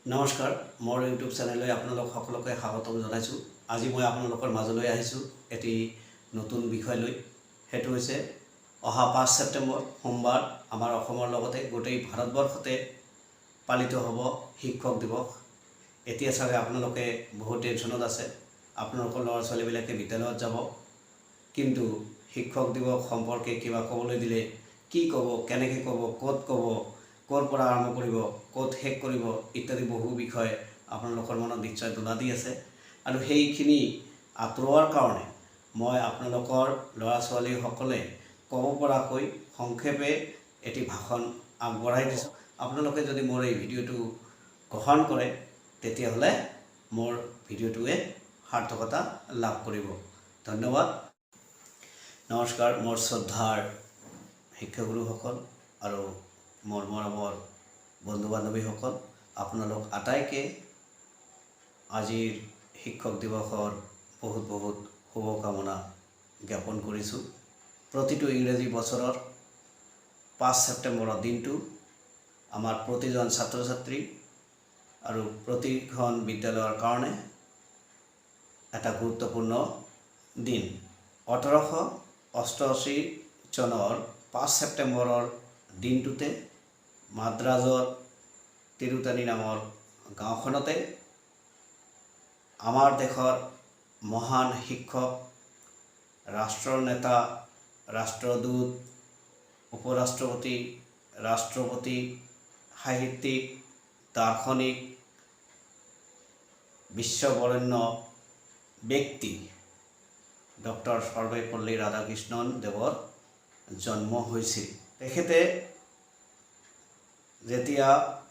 নমস্কাৰ, মোৰ ইউটিউব চেনেললৈ আপোনালোক সকলোকে স্বাগতম জনাইছোঁ। আজি মই আপোনালোকৰ মাজলৈ আহিছোঁ এটি নতুন বিষয় লৈ। সেইটো হৈছে অহা 5 ছেপ্টেম্বৰ সোমবাৰ আমাৰ অসমৰ লগতে গোটেই ভাৰতবৰ্ষতে পালিত হ'ব শিক্ষক দিৱস। এতিয়া চাগে আপোনালোকে বহুত টেনশ্যনত আছে। আপোনালোকৰ ল'ৰা ছোৱালীবিলাকে বিদ্যালয়ত যাব, কিন্তু শিক্ষক দিৱস সম্পৰ্কে কিবা ক'বলৈ দিলে কি ক'ব, কেনেকৈ ক'ব, ক'ত ক'ব, ক'ৰ পৰা আৰম্ভ কৰিব, ক'ত শেষ কৰিব ইত্যাদি বহু বিষয় আপোনালোকৰ মনত নিশ্চয় দোলা দি আছে। আৰু সেইখিনি আঁতৰোৱাৰ কাৰণে মই আপোনালোকৰ ল'ৰা ছোৱালীসকলে ক'ব পৰাকৈ সংক্ষেপে এটি ভাষণ আগবঢ়াই দিছোঁ। আপোনালোকে যদি মোৰ এই ভিডিঅ'টো গ্ৰহণ কৰে তেতিয়াহ'লে মোৰ ভিডিঅ'টোৱে সাৰ্থকতা লাভ কৰিব। ধন্যবাদ। নমস্কাৰ, মোৰ শ্ৰদ্ধাৰ শিক্ষাগুৰুসকল আৰু মোৰ মৰমৰ বন্ধু বান্ধৱীসকল, আপোনালোক আটাইকে আজিৰ শিক্ষক দিৱসৰ বহুত বহুত শুভকামনা জ্ঞাপন কৰিছোঁ। প্ৰতিটো ইংৰাজী বছৰৰ 5 ছেপ্টেম্বৰৰ দিনটো আমাৰ প্ৰতিজন ছাত্ৰ ছাত্ৰী আৰু প্ৰতিখন বিদ্যালয়ৰ কাৰণে এটা গুৰুত্বপূৰ্ণ দিন। 1888 চনৰ 5 ছেপ্টেম্বৰৰ দিনটোতে মাদ্ৰাজৰ তিৰুতানী নামৰ গাঁওখনতে আমাৰ দেশৰ মহান শিক্ষক, ৰাষ্ট্ৰৰ নেতা, ৰাষ্ট্ৰদূত, উপৰাষ্ট্ৰপতি, ৰাষ্ট্ৰপতি, সাহিত্যিক, দাৰ্শনিক, বিশ্ববৰেণ্য ব্যক্তি ডক্টৰ সৰ্বেপল্লী ৰাধাকৃষ্ণন দেৱৰ জন্ম হৈছিল। তেখেতে যেতিয়া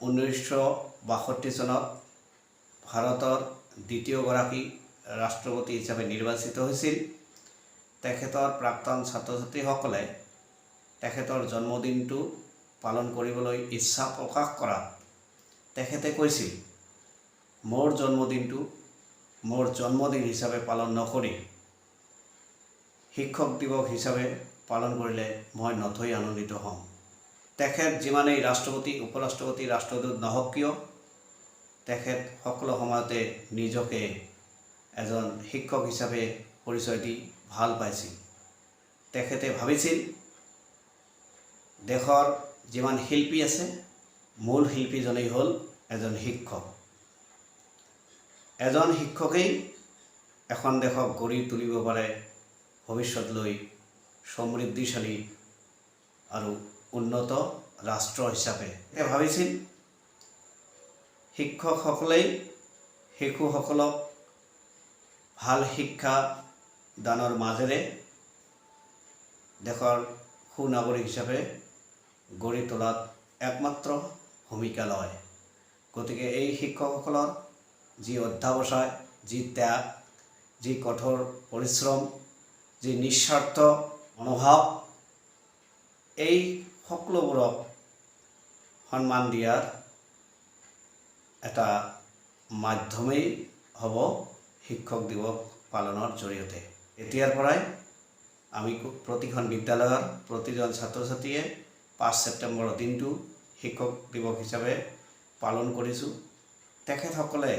1962 চনত ভাৰতৰ দ্বিতীয়গৰাকী ৰাষ্ট্ৰপতি হিচাপে নিৰ্বাচিত হৈছিল, তেখেতৰ প্ৰাক্তন ছাত্ৰ ছাত্ৰীসকলে তেখেতৰ জন্মদিনটো পালন কৰিবলৈ ইচ্ছা প্ৰকাশ কৰাত তেখেতে কৈছিল, মোৰ জন্মদিনটো মোৰ জন্মদিন হিচাপে পালন নকৰি শিক্ষক দিৱস হিচাপে পালন কৰিলে মই নথৈ আনন্দিত হ'ম। তেখেত যিমানেই ৰাষ্ট্ৰপতি, উপৰাষ্ট্ৰপতি, ৰাষ্ট্ৰদূত নহওক কিয়, তেখেত সকলো সময়তে নিজকে এজন শিক্ষক হিচাপে পৰিচয় দি ভাল পাইছিল। তেখেতে ভাবিছিল দেশৰ যিমান শিল্পী আছে, মূল শিল্পীজনেই হ'ল এজন শিক্ষক। এজন শিক্ষকেই এখন দেশক গঢ়ি তুলিব পাৰে ভৱিষ্যতলৈ সমৃদ্ধিশালী আৰু উন্নত ৰাষ্ট্ৰ হিচাপে। তেওঁ ভাবিছিল শিক্ষকসকলেই শিশুসকলক ভাল শিক্ষা দানৰ মাজেৰে দেশৰ সুনাগৰিক হিচাপে গঢ়ি তোলাত একমাত্ৰ ভূমিকা লয়। গতিকে এই শিক্ষকসকলৰ যি অধ্যাৱসায়, যি ত্যাগ, যি কঠোৰ পৰিশ্ৰম, যি নিস্বাৰ্থ মনোভাৱ, এই সকলোবোৰক সন্মান দিয়াৰ এটা মাধ্যমেই হ'ব শিক্ষক দিৱস পালনৰ জৰিয়তে। এতিয়াৰ পৰাই আমি প্ৰতিখন বিদ্যালয়ৰ প্ৰতিজন ছাত্ৰ ছাত্ৰীয়ে 5 ছেপ্টেম্বৰৰ দিনটো শিক্ষক দিৱস হিচাপে পালন কৰিছোঁ। তেখেতসকলে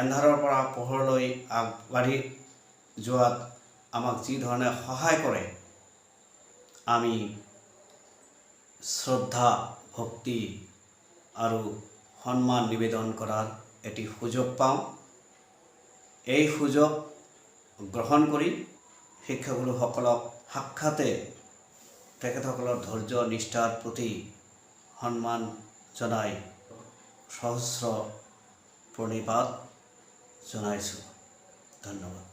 এন্ধাৰৰ পৰা পোহৰলৈ আগবাঢ়ি যোৱাত আমাক যি ধৰণে সহায় কৰে, আমি শ্ৰদ্ধা, ভক্তি আৰু সন্মান নিবেদন কৰাৰ এটি সুযোগ পাওঁ। এই সুযোগ গ্ৰহণ কৰি শিক্ষাগুৰুসকলক সাক্ষাতে তেখেতসকলৰ ধৈৰ্য নিষ্ঠাৰ প্ৰতি সন্মান জনাই সহস্ৰ প্ৰণিপাত জনাইছোঁ। ধন্যবাদ।